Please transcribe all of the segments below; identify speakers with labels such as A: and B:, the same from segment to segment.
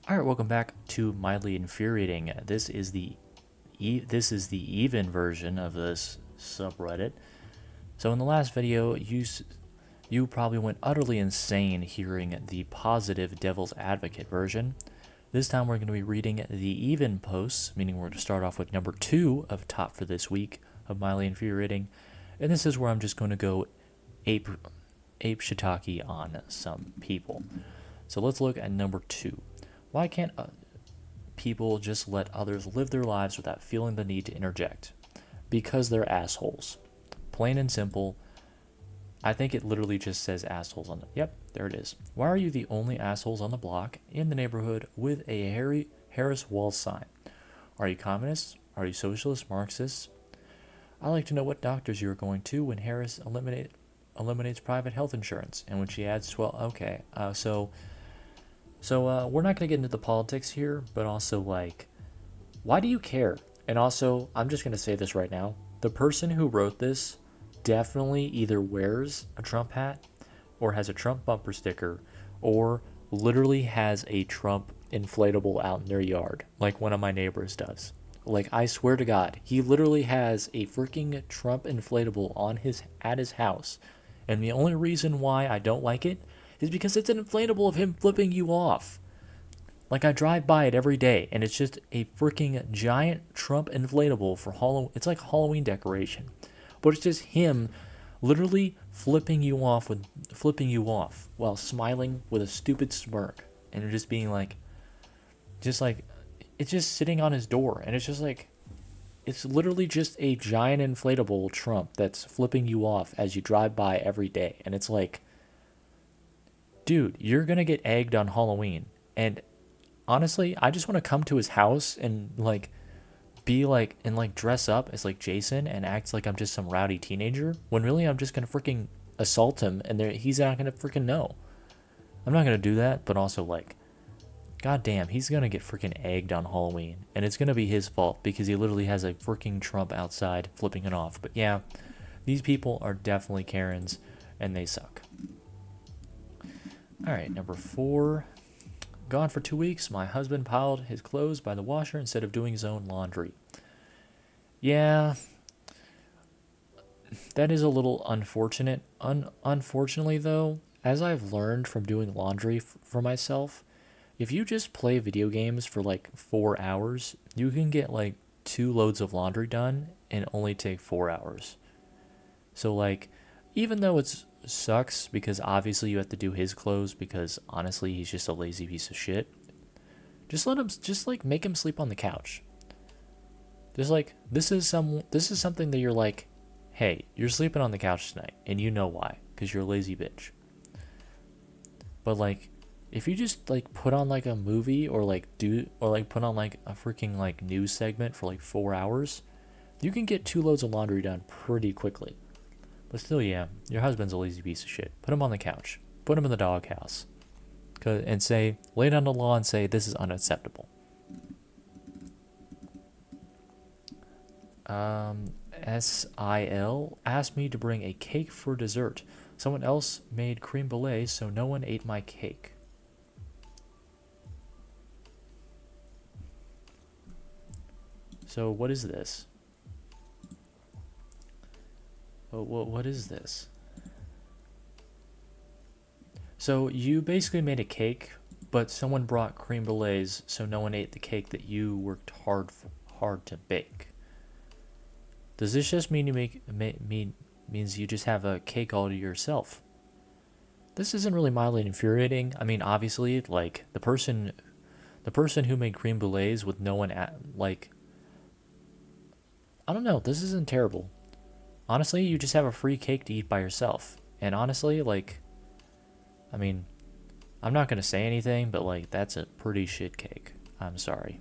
A: All right, welcome back to Mildly Infuriating. This is the even version of this subreddit. So in the last video, you probably went utterly insane hearing the positive Devil's Advocate version. This time we're going to be reading the even posts, meaning we're going to start off with number 2 of top for this week of Mildly Infuriating, and this is where I'm just going to go ape shiitake on some people. So let's look at number 2. Why can't people just let others live their lives without feeling the need to interject? Because they're assholes. Plain and simple. I think it literally just says assholes on it. Yep, there it is. Why are you the only assholes on the block in the neighborhood with a Harris Wall sign? Are you communists? Are you socialists, Marxists? I'd like to know what doctors you are going to when Harris eliminates private health insurance. And when she adds, well, okay, So we're not going to get into the politics here, but also, like, why do you care? And also, I'm just going to say this right now. The person who wrote this definitely either wears a Trump hat or has a Trump bumper sticker or literally has a Trump inflatable out in their yard, like one of my neighbors does. Like, I swear to God, he literally has a freaking Trump inflatable at his house. And the only reason why I don't like it is because it's an inflatable of him flipping you off. Like, I drive by it every day, and it's just a freaking giant Trump inflatable for Halloween. It's like a Halloween decoration, but it's just him literally flipping you off while smiling with a stupid smirk, and just being like, it's just sitting on his door, and it's just like, it's literally just a giant inflatable Trump that's flipping you off as you drive by every day, and it's like, dude, you're gonna get egged on Halloween. And honestly, I just want to come to his house and dress up as like Jason and act like I'm just some rowdy teenager, when really I'm just gonna freaking assault him, and he's not gonna freaking know. I'm not gonna do that, but also, like, goddamn, he's gonna get freaking egged on Halloween, and it's gonna be his fault because he literally has a freaking Trump outside flipping it off. But yeah, these people are definitely Karens, and they suck. All right, number 4. Gone for 2 weeks. My husband piled his clothes by the washer instead of doing his own laundry. Yeah, that is a little unfortunate. Unfortunately, though, as I've learned from doing laundry for myself, if you just play video games for like 4 hours, you can get like 2 loads of laundry done and only take 4 hours. So, like, even though it sucks because obviously you have to do his clothes because honestly he's just a lazy piece of shit, just make him sleep on the couch. Just like, this is something that you're like, hey, you're sleeping on the couch tonight, and you know why, because you're a lazy bitch. But like, if you just like put on like a movie or put on like a freaking like news segment for like 4 hours, you can get 2 loads of laundry done pretty quickly. But still, yeah, your husband's a lazy piece of shit. Put him on the couch. Put him in the doghouse. And lay down the law and say, this is unacceptable. SIL asked me to bring a cake for dessert. Someone else made creme brulee, so no one ate my cake. So what is this? What is this? So you basically made a cake, but someone brought creme brulees, so no one ate the cake that you worked hard to bake. Does this just mean means you just have a cake all to yourself? This isn't really mildly infuriating. I mean, obviously, like, the person who made creme brulees with no one I don't know. This isn't terrible. Honestly, you just have a free cake to eat by yourself. And honestly, like, I mean, I'm not going to say anything, but like, that's a pretty shit cake. I'm sorry.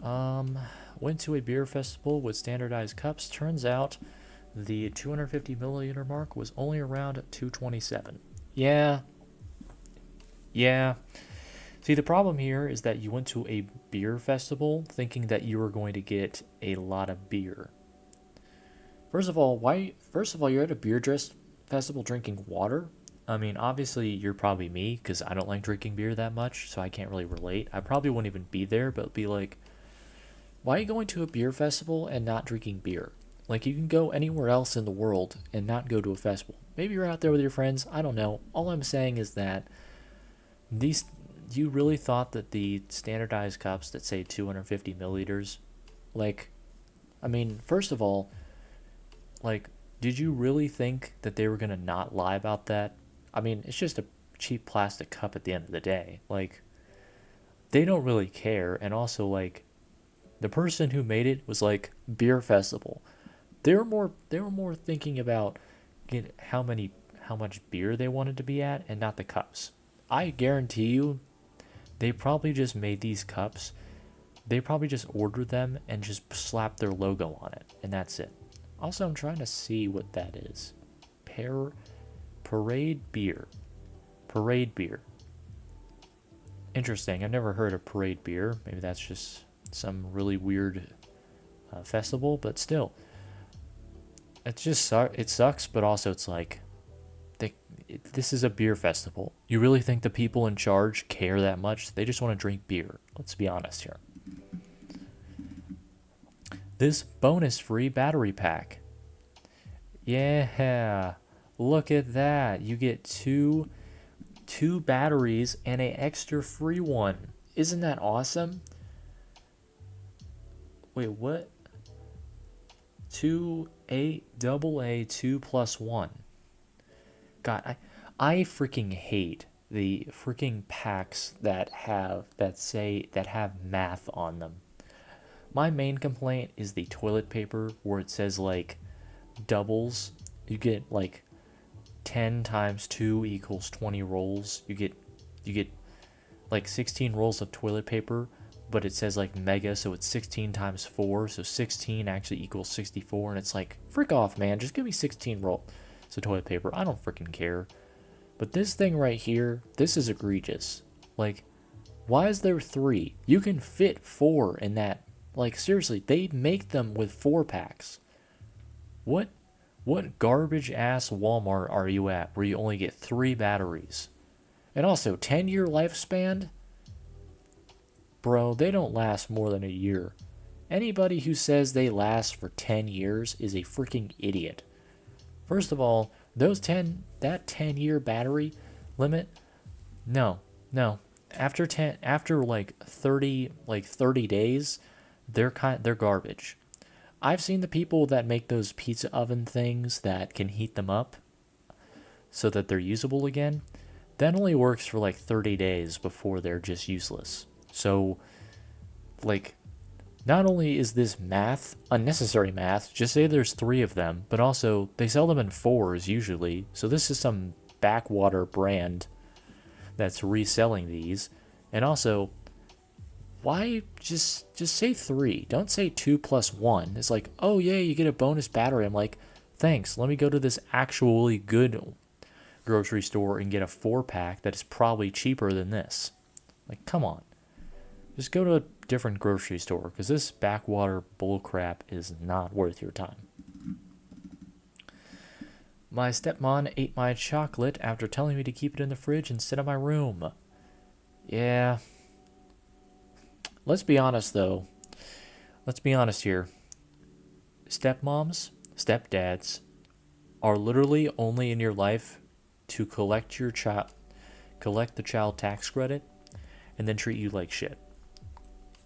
A: Went to a beer festival with standardized cups. Turns out the 250 milliliter mark was only around 227. Yeah. See, the problem here is that you went to a beer festival thinking that you were going to get a lot of beer. First of all, you're at a beer festival drinking water? I mean, obviously you're probably me because I don't like drinking beer that much, so I can't really relate. I probably wouldn't even be there, but be like, why are you going to a beer festival and not drinking beer? Like, you can go anywhere else in the world and not go to a festival. Maybe you're out there with your friends. I don't know. All I'm saying is that these, you really thought that the standardized cups that say 250 milliliters, like, I mean, first of all, like, did you really think that they were going to not lie about that? I mean, it's just a cheap plastic cup at the end of the day. Like, they don't really care. And also, like, the person who made it was like, beer festival. They were more thinking about how much beer they wanted to be at and not the cups. I guarantee you they probably just made these cups. They probably just ordered them and just slapped their logo on it, and that's it. Also, I'm trying to see what that is. Parade beer. Parade beer. Interesting. I've never heard of parade beer. Maybe that's just some really weird festival, but still, it sucks. But also, it's like this is a beer festival. You really think the people in charge care that much? They just want to drink beer. Let's be honest here. This bonus free battery pack. Yeah, look at that. You get two batteries and an extra free one. Isn't that awesome? Wait, what? Double A 2+1. God, I freaking hate the freaking packs that have math on them. My main complaint is the toilet paper where it says like doubles. You get like 10 times 2 equals 20 rolls. You get like 16 rolls of toilet paper, but it says like mega, so it's 16 times 4, so 16 actually equals 64, and it's like, frick off, man, just give me 16 rolls of toilet paper. I don't freaking care. But this thing right here, this is egregious. Like, why is there 3? You can fit 4 in that. Like, seriously, they make them with 4-packs. What garbage ass Walmart are you at where you only get 3 batteries? And also, 10-year lifespan? Bro, they don't last more than a year. Anybody who says they last for 10 years is a freaking idiot. First of all, that 10-year battery limit, no. After 30 days, they're garbage. I've seen the people that make those pizza oven things that can heat them up so that they're usable again. That only works for like 30 days before they're just useless. So, like, not only is this math, unnecessary math, just say there's 3 of them, but also they sell them in 4s usually. So this is some backwater brand that's reselling these. And also, why just say 3? Don't say 2+1. It's like, oh yeah, you get a bonus battery. I'm like, thanks. Let me go to this actually good grocery store and get a 4-pack that is probably cheaper than this. Like, come on. Just go to a different grocery store because this backwater bullcrap is not worth your time. My stepmom ate my chocolate after telling me to keep it in the fridge instead of my room. Yeah. Let's be honest, though. Let's be honest here. Stepmoms, stepdads are literally only in your life to collect the child tax credit, and then treat you like shit.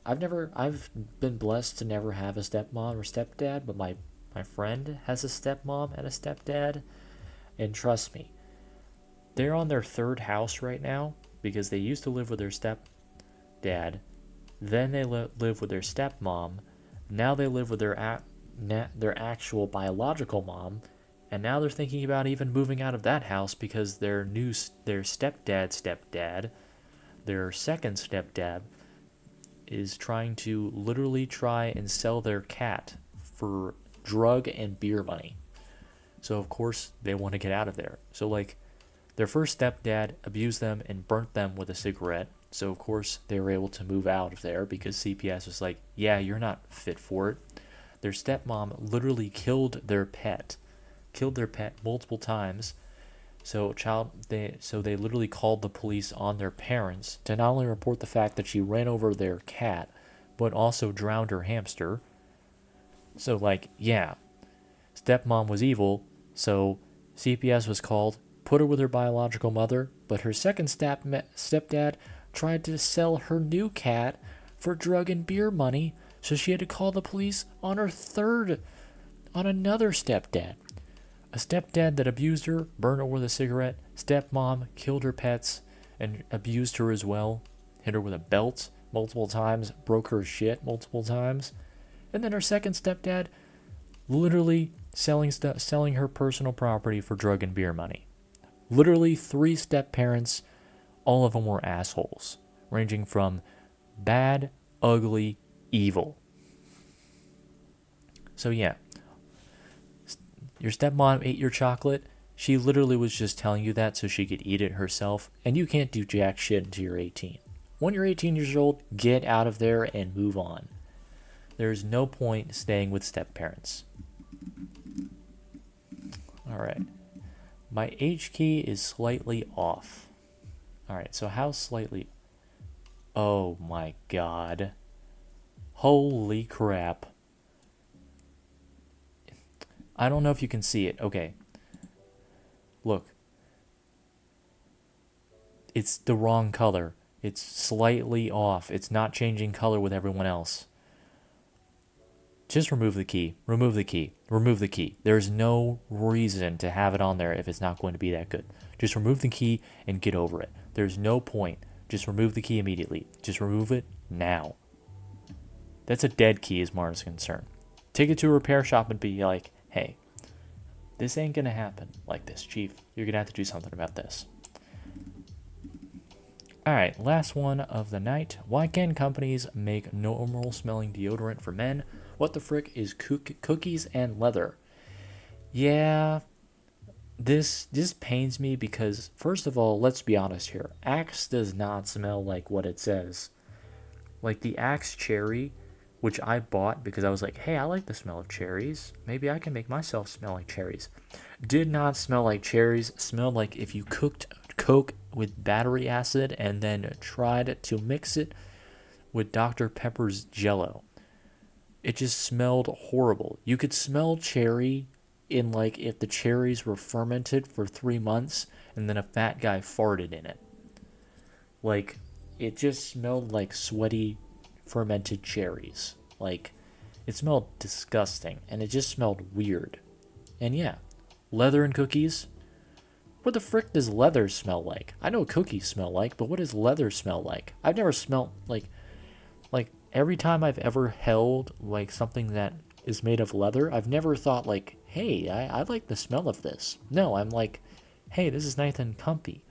A: I've been blessed to never have a stepmom or stepdad, but my friend has a stepmom and a stepdad, and trust me, they're on their 3rd house right now because they used to live with their stepdad, then they live with their stepmom, now they live with their actual biological mom, and now they're thinking about even moving out of that house because their stepdad, their second stepdad, is trying to literally try and sell their cat for drug and beer money. So of course they want to get out of there. So like, their first stepdad abused them and burnt them with a cigarette. So of course they were able to move out of there because CPS was like, yeah, you're not fit for it. Their stepmom literally killed their pet multiple times. So they literally called the police on their parents to not only report the fact that she ran over their cat, but also drowned her hamster. So like, yeah, stepmom was evil, so CPS was called, put her with her biological mother, but her second stepdad tried to sell her new cat for drug and beer money, so she had to call the police on on another stepdad. A stepdad that abused her, burned her with a cigarette. Stepmom killed her pets and abused her as well. Hit her with a belt multiple times, broke her shit multiple times. And then her second stepdad literally selling her personal property for drug and beer money. Literally 3 step parents, all of them were assholes, ranging from bad, ugly, evil. So yeah, your stepmom ate your chocolate. She literally was just telling you that so she could eat it herself, and you can't do jack shit until you're 18. When you're 18 years old, get out of there and move on. There's no point staying with step parents. Alright. My H key is slightly off. Alright, so how slightly? Oh my god. Holy crap. I don't know if you can see it. Okay. Look. It's the wrong color. It's slightly off. It's not changing color with everyone else. Just remove the key. Remove the key. Remove the key. There's no reason to have it on there if it's not going to be that good. Just remove the key and get over it. There's no point. Just remove the key immediately. Just remove it now. That's a dead key as far as concerned. Take it to a repair shop and be like, hey, this ain't gonna happen like this, Chief. You're gonna have to do something about this. Alright, last one of the night. Why can companies make normal smelling deodorant for men? What the frick is cookies and leather? Yeah, this pains me because, first of all, let's be honest here. Axe does not smell like what it says. Like the Axe Cherry, which I bought because I was like, hey, I like the smell of cherries. Maybe I can make myself smell like cherries. Did not smell like cherries. Smelled like if you cooked Coke with battery acid and then tried to mix it with Dr. Pepper's Jello. It just smelled horrible. You could smell cherry in like if the cherries were fermented for 3 months and then a fat guy farted in it. Like, it just smelled like sweaty fermented cherries. Like, it smelled disgusting and it just smelled weird. And yeah, leather and cookies. What the frick does leather smell like? I know what cookies smell like, but what does leather smell like? I've never smelled like every time I've ever held like something that is made of leather, I've never thought like, hey, I like the smell of this. No, I'm like, hey, this is nice and comfy.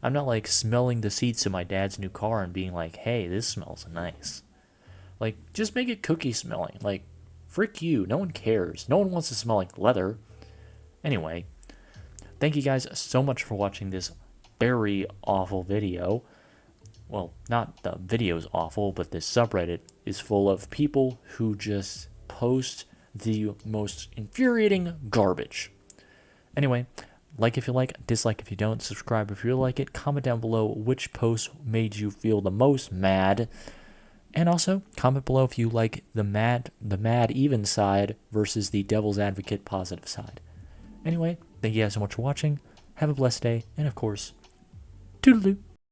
A: I'm not like smelling the seats of my dad's new car and being like, hey, this smells nice. Like, just make it cookie smelling. Like, frick you. No one cares. No one wants to smell like leather. Anyway, thank you guys so much for watching this very awful video. Well, not the video's awful, but this subreddit is full of people who just post the most infuriating garbage. Anyway, like if you like, dislike if you don't, subscribe if you like it, comment down below which post made you feel the most mad, and also comment below if you like the mad even side versus the devil's advocate positive side. Anyway, thank you guys so much for watching, have a blessed day, and of course, toodaloo.